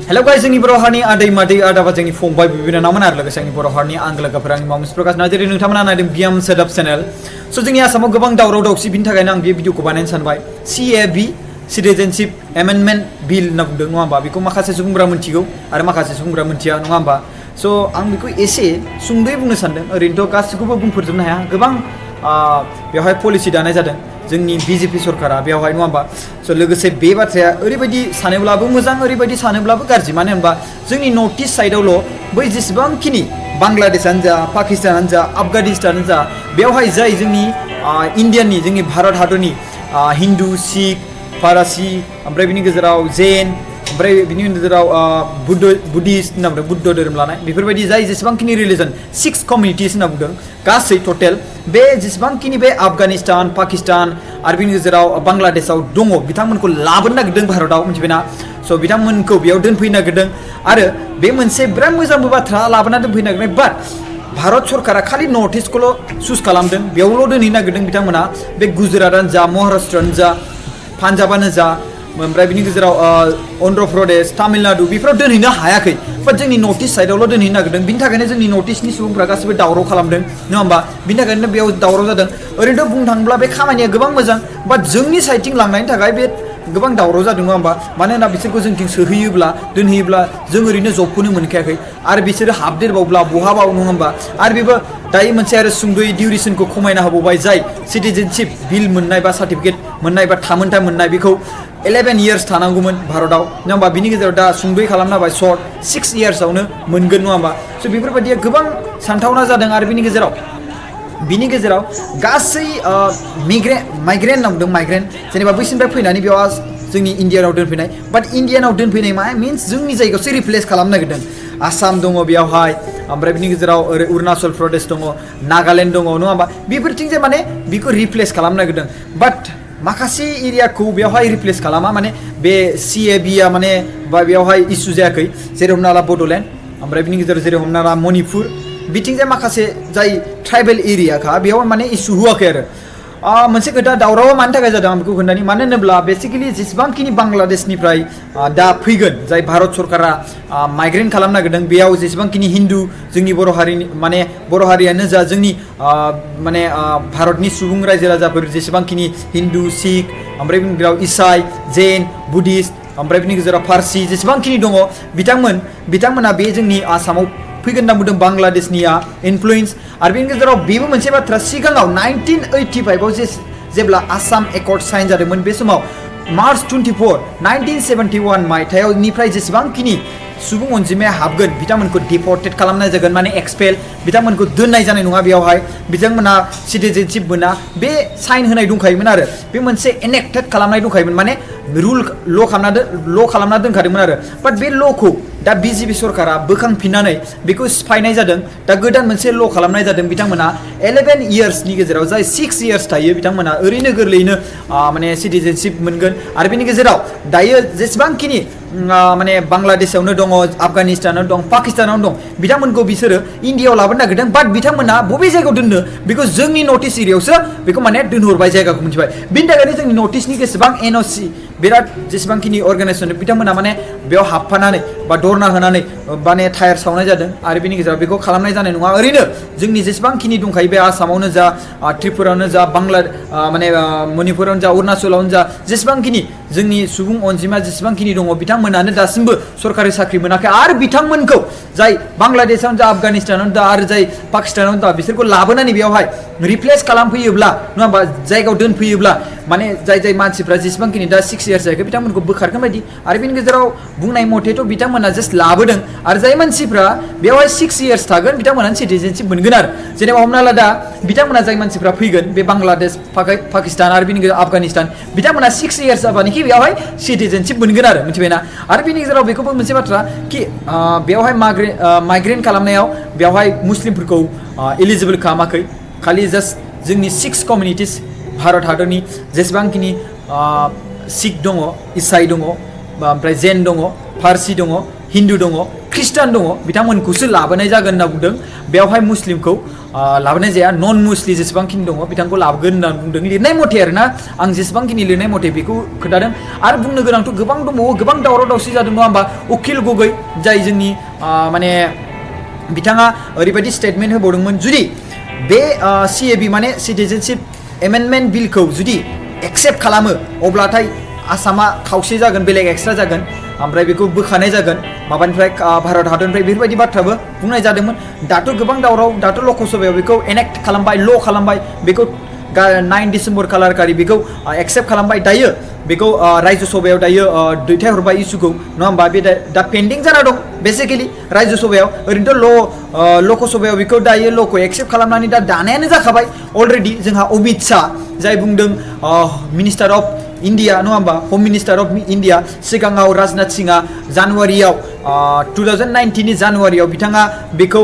Hello guys, जोंनि बर' हारिनि आदै मादै आदाबा जोंनि फंबाय बिनानावमोन आरो लोगोसे जोंनि बर' हारिनि आंगो लोगोफोर आंनि मामुस प्रकाश नार्जारी नोंथांमोना नायदों बियाम सोदोब चेनेल। स' जोंनि आसामाव गोबां दावराव दावसि बिनि थाखायनो आं बे भिडिअखौ बानायनो सानबाय। CAB Citizenship Amendment Bill होनना बुंदों नङा होमबा? बेखौ माखासे सुबुंफोरा मिथिगौ आरो माखासे सुबुंफोरा मिथिया नङा होमबा? स' आं बेखौ एसे सुंद'यै बुंनो सानदों। ओरैनोथ' गासिखौबो बुंफोरजोबनो हाया। गोबां बेवहाय पलिसि दानाय जादों जोंनि BJP सरकारा बेवहाय नङा होमबा? स' लोगोसे बे बाथ्राया ओरैबायदि सानोब्लाबो मोजां ओरैबायदि सानोब्लाबो गाज्रि मानो होनबा जोंनि नर्थ इस्ट साइडआवल' बै जेसेबांखिनि बांलादेशआनो जा पाकिस्तानानो जा आफगानिस्तानानो जा बेवहाय जाय जोंनि इन्डियानि जोंनि भारत हादरनि हिन्दु सिख फारासि ओमफ्राय बिनि गेजेराव जैन ओमफ्राय बिनि गेजेराव बुद्धिस्ट होनना बुंदों बुद्ध धोरोम लानाय बेफोरबायदि जाय जेसेबांखिनि रिलिजन 6 कमिउनिटिस होनना बुंदों गासै टटेल बे जेसेबांखिनि बे आफगानिस्तान पाकिस्तान आरो बिनि गेजेराव बांलादेशआव दङ बिथांमोनखौ लाबोनो नागिरदों भारतआव मिथिबायना स' बिथांमोनखौ बेयाव दोनफैनो नागिरदों आरो बे मोनसे बिराद मोजांबो बाथ्रा लाबोना दोनफैनो नागिरनाय बाट भारत सरकारा खालि नर्थ इस्टखौल' चुज खालामदों बेयावल' दोनहैनो नागिरदों बिथांमोना बे गुजरातआनो जा महाराष्ट्रआनो जा पान्जाबानो जा ओमफ्राय बिनि गेजेराव अन्ध्र प्रदेश तामिलनाडु बेफोराव दोनहैनो हायाखै बाट जोंनि नर्थ इस्ट साइडआवल' दोनहैनो नागिरदों बिनि थाखायनो जोंनि नर्थ इस्टनि सुबुंफ्रा गासिबो दावराव खालामदों नङा होमबा बिनि थाखायनो बेयाव दावराव जादों ओरैनोथ' बुंनो थाङोब्ला बे खामानिया गोबां मोजां बाट जोंनि साइडथिं लांनायनि थाखाय बे गोबां दावराव जादों नङा होमबा मानोना बिसोरखौ जोंथिं सोहैयोब्ला दोनहैयोब्ला जों ओरैनो जबखौनो मोनखायाखै आरो बिसोरो हाबदेरबावब्ला बहाबाव नङा होमबा आरो बेबो दायो मोनसे आरो सुंद'यै डिउरेसनखौ खमायना होबावबाय जाय सिटिजेनशिप बिल मोननाय बा सार्टिफिकेट मोननाय बा थामोनथाय मोननाय बेखौ 11 years थानांगौमोन भारतआव नङा होमबा बिनि गेजेराव दा सुंद'यै खालामना होबाय सर्ट 6 yearsआवनो मोनगोन नङा होमबा स' बेफोरबायदिया गोबां सानथावना जादों आरो बिनि गेजेराव गासै माइग्रेन होनना बुंदों माइग्रेन जेनेबा बैसिनिफ्राय फैनानै बेयाव जोंनि इण्डियानाव दोनफैनाय बाट इण्डियानाव दोनफैनाय मा मिन्स जोंनि जायगायावसो रिप्लेस खालामनो नागिरदों आसाम दङ बेयावहाय ओमफ्राय बिनि गेजेराव ओरै अरुणाचल प्रदेश दङ नागालेण्ड दङ नङा होमबा बेफोरथिंजाय माने बेखौ रिप्लेस खालामनो नागिरदों बाट माखासे एरियाखौ बेवहाय रिप्लेस खालामा माने बे CABआ माने बा बेवहाय इसु जायाखै जेरै हमना ला बड'लेण्ड ओमफ्राय बिनि गेजेराव जेरै हमना ला मणिपुर बिथिंजाय माखासे जाय ट्राइबेल एरियाखा बेयाव माने इसु होआखै आरो मोनसे खोथा दावरावा मानि थाखाय जादों आं बेखौ खोन्थानि मानो होनोब्ला बेसिकेलि जेसेबांखिनि बांलादेशनिफ्राय दा फैगोन जाय भारत सरकारा माइग्रेन खालामनो नागिरदों बेयाव जेसेबांखिनि हिन्दु जोंनि बर' हारिनि माने बर' हारियानो जा जोंनि माने भारतनि सुबुं रायजो राजाफोर जेसेबांखिनि हिन्दु सिख ओमफ्राय बिनि गेजेराव इसाई जैन बुद्धिस्ट ओमफ्राय बिनि गेजेराव फारसि जेसेबांखिनि दङ बिथांमोना बे जोंनि आसामाव फैगोन होनना बुंदों बांलादेशनिया इनफ्लुयेन्स आरो बेनि गेजेराव बेबो मोनसे बाथ्रा सिगाङाव 1985आव जेब्ला आसाम एकर्ड साइन जादोंमोन बे समाव मार्च 24 1971 मायथाइयावनिफ्राय जेसेबांखिनि सुबुं अनजिमाया हाबगोन बिथांमोनखौ डिपर्टेड खालामनाय जागोन माने एक्सपेल बिथांमोनखौ दोननाय जानाय नङा बेयावहाय बिथांमोना सिटिजेनशिप मोना बे साइन होनाय दंखायोमोन आरो बे मोनसे enacted खालामनाय दंखायोमोन माने ल' खालामना दोनखादोंमोन आरो बाट बे ल'खौ दा BJP सरकारा बोखांफिननानै बेखौ सिफायनाय जादों दा गोदान मोनसे ल' खालामनाय जादों बिथांमोना 11 yearsनि गेजेराव जाय 6 years थायो बिथांमोना ओरैनो गोरलैयैनो माने सिटिजेनशिप मोनगोन आरो बेनि गेजेराव दायो जेसेबांखिनि माने बांलादेशआवनो दङ आफगानिस्तानाव दं पाकिस्तानावनो दं बिथांमोनखौ बिसोरो इण्डियाआव लाबोनो नागिरदों बाट बिथांमोना बबे जायगायाव दोननो बेखौ जोंनि नर्थ इस्ट एरियायावसो बेखौ माने दोनहरबाय जायगाखौ मिथिबाय बिनि थाखायनो जोंनि नर्थ इस्टनि जेसेबां NOC बिराद जेसेबांखिनि अर्गानाइजेसन बिथांमोना माने बेयाव हाबफानानै बा धरना होनानै माने टायार सावनाय जादों आरो बेनि गेजेराव बेखौ खालामनाय जानाय नङा ओरैनो जोंनि जेसेबांखिनि दंखायो बे आसामावनो जा त्रिपुरायावनो जा माने मणिपुरावनो जा अरुणाचलावनो जा जेसेबांखिनि जोंनि सुबुं अनजिमा जेसेबांखिनि दङ बिथांमोनानो दासिमबो सरकारि साख्रि मोनाखै आरो बिथांमोनखौ जाय बांग्लादेशआवनो जा आफगानिस्तानावनो जा आरो जाय पाकिस्तानावनो जा बिसोरखौ लाबोनानै बेयावहाय रिप्लेस खालामफैयोब्ला नङा होमबा जायगायाव दोनफैयोब्ला माने जाय मानसिफ्रा जेसेबांखिनि दा 6 इयार्स जायाखै बिथांमोनखौ बोखारगोन बायदि आरो बेनि गेजेराव बुंनाय मथेथ' बिथांमोना जास्ट लाबोदों आरो जाय मानसिफ्रा बेयावहाय 6 इयार्स थागोन बिथांमोना सिटिजेनशिप मोनगोन आरो जेनेबा हमना ला दा बिथांमोना जाय मानसिफ्रा फैगोन बे बांग्लादेश पाकिस्तान आरो बेनि गेजेराव आफगानिस्तान बिथांमोना 6 इयार्स जाबानोखि बेयावहाय सिटिजेनशिप मोनगोन आरो मिथिबायना आरो बेनि गेजेराव बेखौबो मोनसे बाथ्रा कि बेयावहाय माइग्रेन खालामनायाव बेयावहाय मुस्लिमफोरखौ एलिजिबल खालामाखै खालि जास्ट जोंनि 6 कमिउनिटिस भारत हादरनि जेसेबांखिनि सिख दङ इसाई दङ ओमफ्राय जैन दङ फारसि दङ हिन्दु दङ ख्रिस्टान दङ बिथांमोनखौसो लाबोनाय जागोन होनना बुंदों बेयावहाय मुस्लिमखौ लाबोनाय जाया नन मुस्लिम जेसेबांखिनि दङ बिथांखौ लाबोगोन होनना बुंदों लिरनाय मथे आरोना आं जेसेबांखिनि लिरनाय मथे बेखौ खोन्थादों आरो बुंनो गोनांथ' गोबां दंबावो गोबां दावराव दावसि जादों नङा होमबा उकिल गगৈ जाय जोंनि माने बिथाङा ओरैबायदि स्टेटमेन्ट होबावदोंमोन जुदि बे CAB माने सिटिजेनशिप एमेन्डमेन्ट बिलखौ जुदि एक्सेप्ट खालामो अब्लाथाय आसामा खावसे जागोन बेलेग एक्सट्रा जागोन ओमफ्राय बेखौ बोखानाय जागोन माबानिफ्राय भारत हादरनिफ्राय बेफोरबायदि बाथ्राबो बुंनाय जादोंमोन दाथ' गोबां दावराव दाथ' लक सभायाव बेखौ एनेक्ट खालामबाय ल' खालामबाय बेखौ 9 डिसेम्बर खालारखालि बेखौ एक्सेप्ट खालामबाय दायो बेखौ रायजो सभायाव दायो दैथायहरबाय इस्युखौ नङा होमबा बे दा पेन्डिं जाना दं बेसिकेलि रायजो सभायाव ओरैनोथ' लक सभायाव बेखौ दायो ल'खौ एक्सेप्ट खालामनानै दा दानायानो जाखाबाय अलरेडि जोंहा अमित शाह जाय बुंदों मिनिस्टार अफ इन्डिया नङा होमबा हम मिनिस्टार अफ इन्डिया सिगाङाव राजनाथ सिंहआ जानुवारियाव 2019 नि जानुवारियाव बिथाङा बेखौ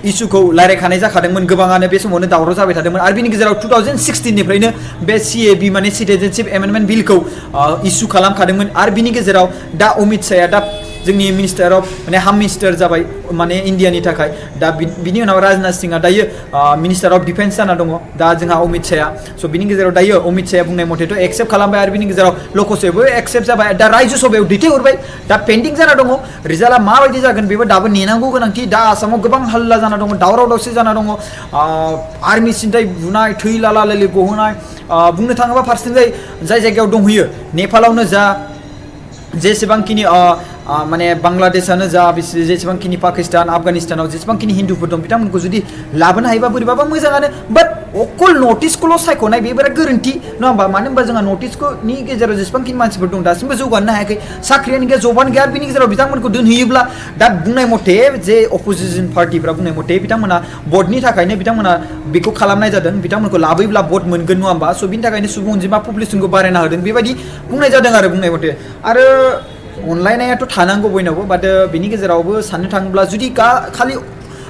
इस्युखौ रायलायखानाय जाखादोंमोन गोबाङानो बे समावनो दावराव जाबाय थादोंमोन आरो बिनि गेजेराव 2016 निफ्रायनो बे CAB माने सिटिजेनशिप एमेन्डमेन्ट बिलखौ इस्यु खालामखादोंमोन आरो बिनि गेजेराव दा अमित शाहआ दा जोंनि मिनिस्टार अफ माने हाम मिनिस्टार जाबाय माने इन्डियानि थाखाय दा बिनि उनाव राजनाथ सिंहआ दायो मिनिस्टार अफ डिफेन्स जाना दङ दा जोंहा अमित शाहआ स' बिनि गेजेराव दायो अमित शाहआ बुंनाय मथेथ' एक्सेप्ट खालामबाय आरो बिनि गेजेराव लकसभायावबो एक्सेप्ट जाबाय दा रायजो सभायाव दैथायहरबाय दा पेन्डिं जाना दङ रिजाल्टआ माबायदि जागोन बेबो दाबो नेनांगौ गोनांथि दा आसामाव गोबां हाल्ला जाना दङ दावराव दावसि जाना दङ आर्मि सिन्थाय बुनाय थै लाला लालि गहोनाय बुंनो थाङोबा फारसेथिंजाय जाय जायगायाव दंहैयो नेपालावनो जा जेसेबांखिनि माने बांलादेशानो जा जेसेबांखिनि पाकिस्तान आफगानिस्तानाव जेसेबांखिनि हिन्दुफोर दं बिथांमोनखौ जुदि लाबोनो हायोबा बोरैबाबा मोजाङानो बाट अकल नटिसखौल' सायख'नाय बे बिराद गोरोन्थि नङा होमबा मानो होनबा जोंहा नटिसनि गेजेराव जेसेबांखिनि मानसिफोर दं दासिमबो जौगानो हायाखै साख्रियानो गैया जबानो गैया बिनि गेजेराव बिथांमोनखौ दोनहैयोब्ला दा बुंनाय मथे जे अपोजिसन पार्टिफ्रा बुंनाय मथे बिथांमोना भटनि थाखायनो बिथांमोना बेखौ खालामनाय जादों बिथांमोनखौ लाबोयोब्ला भट मोनगोन नङा होमबा स' बिनि थाखायनो सुबुं अनजिमा पपुलेसनखौ बारायना होदों बेबायदि बुंनाय जादों आरो बुंनाय मथे आरो अनलायनायाथ' थानांगौ बयनावबो बाट बिनि गेजेरावबो साननो थाङोब्ला जुदि खालि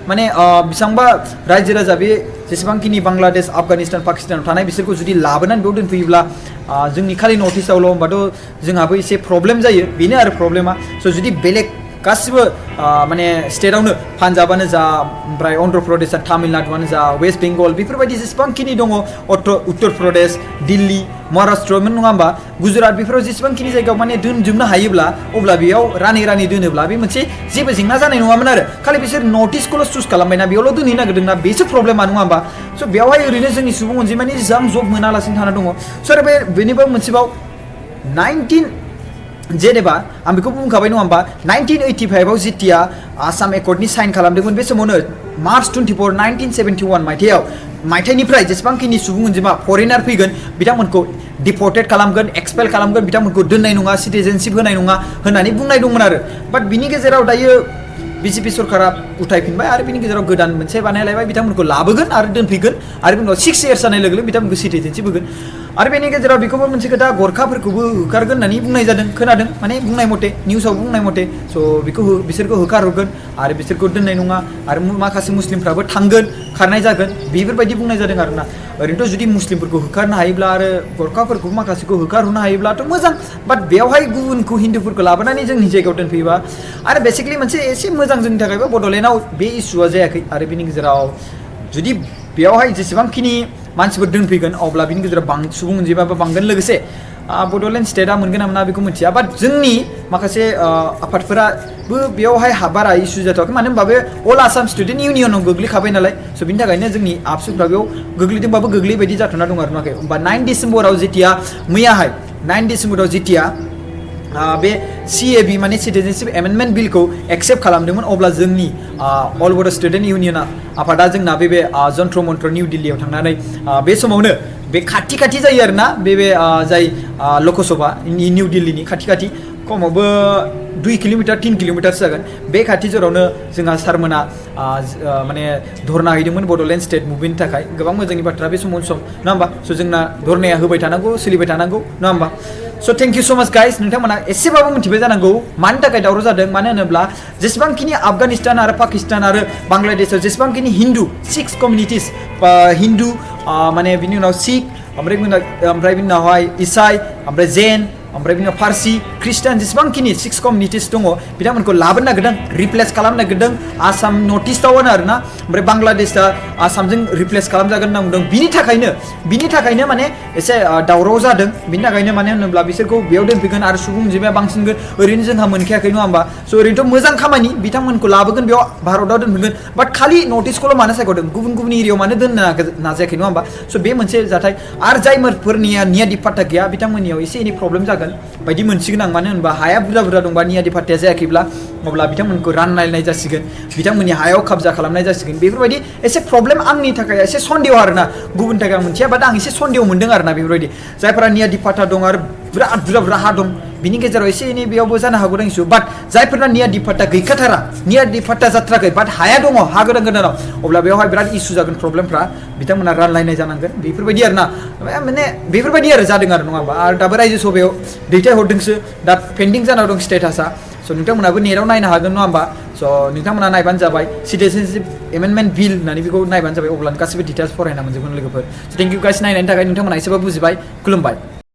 माने बेसेबांबा रायजो राजा बे जेसेबांखिनि बांलादेश आफगानिस्तान पाकिस्तानाव थानाय बिसोरखौ जुदि लाबोनानै बेयाव दोनफैयोब्ला जोंनि खालि नर्थ इस्टआवल' होमबाथ' जोंहाबो एसे प्रब्लेम जायो बेनो आरो प्रब्लेमा स' जुदि बेलेग गासिबो माने स्टेटआवनो पान्जाबानो जा ओमफ्राय अन्ध्र प्रदेश तामिलनाडुआनो जा वेस्ट बेंगल बेफोरबायदि जेसेबांखिनि दङ उत्तर प्रदेश दिल्ली महाराष्ट्रमोन नङा होमबा गुजरात बेफोराव जेसेबांखिनि जायगायाव माने दोनजोबनो हायोब्ला अब्ला बेयाव रानै दोनोब्ला बे मोनसे जेबो जेंना जानाय नङामोन आरो खालि बिसोर नर्थ इस्टखौल' चुज खालामबायना बेयावल' दोनहैनो नागिरदोंना बेसो प्रब्लेमा नङा होमबा स' बेवहाय ओरैनो जोंनि सुबुं अनजिमानि जेसेबां जब मोनालासिनो थाना दङ स' आरो बेनिबो मोनसेबाव 19 जेनेबा आं बेखौ बुंखाबाय नङा होमबा 1985 आव जेतिया आसाम एकर्डनि साइन खालामदोंमोन बे समावनो मार्च 24 1971 मायथाइनिफ्राय जेसेबांखिनि सुबुं अनजिमा फरेनार फैगोन बिथांमोनखौ डिपर्टेड खालामगोन एक्सपेल खालामगोन बिथांमोनखौ दोननाय नङा सिटिजेनशिप होनाय नङा होननानै बुंनाय दंमोन आरो बाट बिनि गेजेराव दायो बिजेपि सरकारा उथायफिनबाय आरो बिनि गेजेराव गोदान मोनसे बानायलायबाय बिथांमोनखौ लाबोगोन आरो दोनफैगोन आरो बिनि उनाव 6 इयार्स जानाय लोगो लोगो बिथांमोनखौ सिटिजेनशिप होगोन आरो बेनि गेजेराव बेखौबो मोनसे खोथा गरखाफोरखौबो होखारगोन होननानै बुंनाय जादों खोनादों माने बुंनाय मथे निउसाव बुंनाय मथे स' बेखौ बिसोरखौ होखारहरगोन आरो बिसोरखौ दोननाय नङा आरो माखासे मुस्लिमफ्राबो थांगोन खारनाय जागोन बेफोरबायदि बुंनाय जादों आरोना ओरैनोथ' जुदि मुस्लिमफोरखौ होखारनो हायोब्ला आरो गरखाफोरखौ माखासेखौ होखारहरनो हायोब्लाथ' मोजां बाट बेवहाय गुबुनखौ हिन्दुफोरखौ लाबोनानै जोंनि जायगायाव दोनफैयोबा आरो बेसिकलि मोनसे एसे मोजां जोंनि थाखायबो बड'लेण्डआव बे इस्युआ जायाखै आरो बिनि गेजेराव जुदि बेवहाय जेसेबांखिनि मानसिफोर दोनफैगोन अब्ला बिनि गेजेराव सुबुं अनजिमाबो बांगोन लोगोसे बड'लेण्ड स्टेटआ मोनगोन ना मोना बेखौ मिथिया बाट जोंनि माखासे आफादफोराबो बेवहाय बारा इस्यु जाथ'वाखै मानो होनबा बे अल आसाम स्टुडेन्ट इउनियनाव गोग्लैखाबाय नालाय स' बिनि थाखायनो जोंनि आबसुफ्रा बेयाव गोग्लैदोंबाबो गोग्लैबायदि जाथ'ना दं आरो नाखै होमबा 9 डिसेम्बराव जेतिया मैयाहाय 9 डिसेम्बराव जेतिया बे CAB माने सिटिजेनशिप एमेन्डमेन्ट बिलखौ एक्सेप्ट खालामदोंमोन अब्ला जोंनि अल बड' स्टुडेन्ट इउनियना आफादा जोंना बे जन्त्र मन्त्र निउ दिल्लीयाव थांनानै बे समावनो बे खाथि जायो आरोना बे जाय लक सभा निउ दिल्लीनि खाथि खमावबो 2 किल'मिटार 3 किल'मिटारसो जागोन बे खाथि जरावनो जोंहा सारमोना माने धरना हैदोंमोन बड'लेण्ड स्टेट मुभमेन्टनि थाखाय गोबां मोजांनि बाथ्रा बे समाव सम नङा होमबा स' जोंना धरनाया होबाय थानांगौ सोलिबाय थानांगौ नङा होमबा स' थेंक इउ स' माच गाइस नोंथांमोना एसेबाबो मिथिबाय जानांगौ मानि थाखाय दावराव जादों मानो होनोब्ला जेसेबांखिनि आफगानिस्तान आरो पाकिस्तान आरो बांलादेशआव जेसेबांखिनि हिन्दु सिक्स कमिउनिटिस हिन्दु माने बिनि उनाव सिख ओमफ्राय बिनि उनावहाय इसाई ओमफ्राय जैन ओमफ्राय बिनि उनाव फारसि ख्रिस्टान जेसेबांखिनि सिक्स कमिउनिटिस दङ बिथांमोनखौ लाबोनो नागिरदों रिप्लेस खालामनो नागिरदों आसाम नर्थ इस्टआवनो आरोना ओमफ्राय बांलादेशआ आसामजों रिप्लेस खालामजागोन होनना बुंदों बिनि थाखायनो माने एसे दावराव जादों बिनि थाखायनो माने होनोब्ला बिसोरखौ बेयाव दोनफैगोन आरो सुबुं अनजिमाया बांसिनगोन ओरैनो जोंहा मोनखायाखै नङा होमबा स' ओरैनोथ' मोजां खामानि बिथांमोनखौ लाबोगोन बेयाव भारताव दोनफैगोन बाट खालि नर्थ इस्टखौल' मानो सायख'दों गुबुन एरियायाव मानो दोननो नाजायाखै नङा होमबा स' बे मोनसे जाथाय आरो जायफोरनिया नियादि पाट्टा गैया बिथांमोननियाव एसे एनै प्रब्लेम जागोन बायदि मोनसिगोन आं मानो होनबा हाया बुरजा दंबा नियादि पाट्टाया जायाखैब्ला अब्ला बिथांमोनखौ रानलायनाय जासिगोन बिथांमोननि हायाव कब्जा खालामनाय जासिगोन बेफोरबायदि एसे प्रब्लेम आंनि थाखाय एसे सन्देह आरोना गुबुन थाखाय आं मोनथिया बाट आं एसे सन्देह मोनदों आरोना बेफोरबायदि जायफोरा नियादि पाट्टा दं आरो बिराद बुरजा हा दं बिनि गेजेराव एसे एनै बेयावबो जानो हागौ दांसु बाट जायफोरना नियादि पाट्टा गैखाथारा नियादि पाट्टा जाथाराखै बाट हाया दङ हा गोदानाव अब्ला बेवहाय बिराद इसु जागोन प्रब्लेमफ्रा बिथांमोना रानलायनाय जानांगोन बेफोरबायदि आरोना माने बेफोरबायदि आरो जादों आरो नङा होमबा आरो दाबो रायजो सभायाव दैथायहरदोंसो दा पेन्डिं जाना दं स्टेटासा स' नोंथांमोनाबो नेटआव नायनो हागोन नङा होमबा स' नोंथांमोना नायबानो जाबाय सिटिजेनशिप एमेन्डमेन्ट बिल होननानै बेखौ नायबानो जाबाय अब्लानो गासिबो डिटेल्स फरायना मोनजोबगोन लोगोफोर थेंक इउ गाइस नायनायनि थाखाय नोंथांमोना एसेबाबो बुजिबाय खुलुमबाय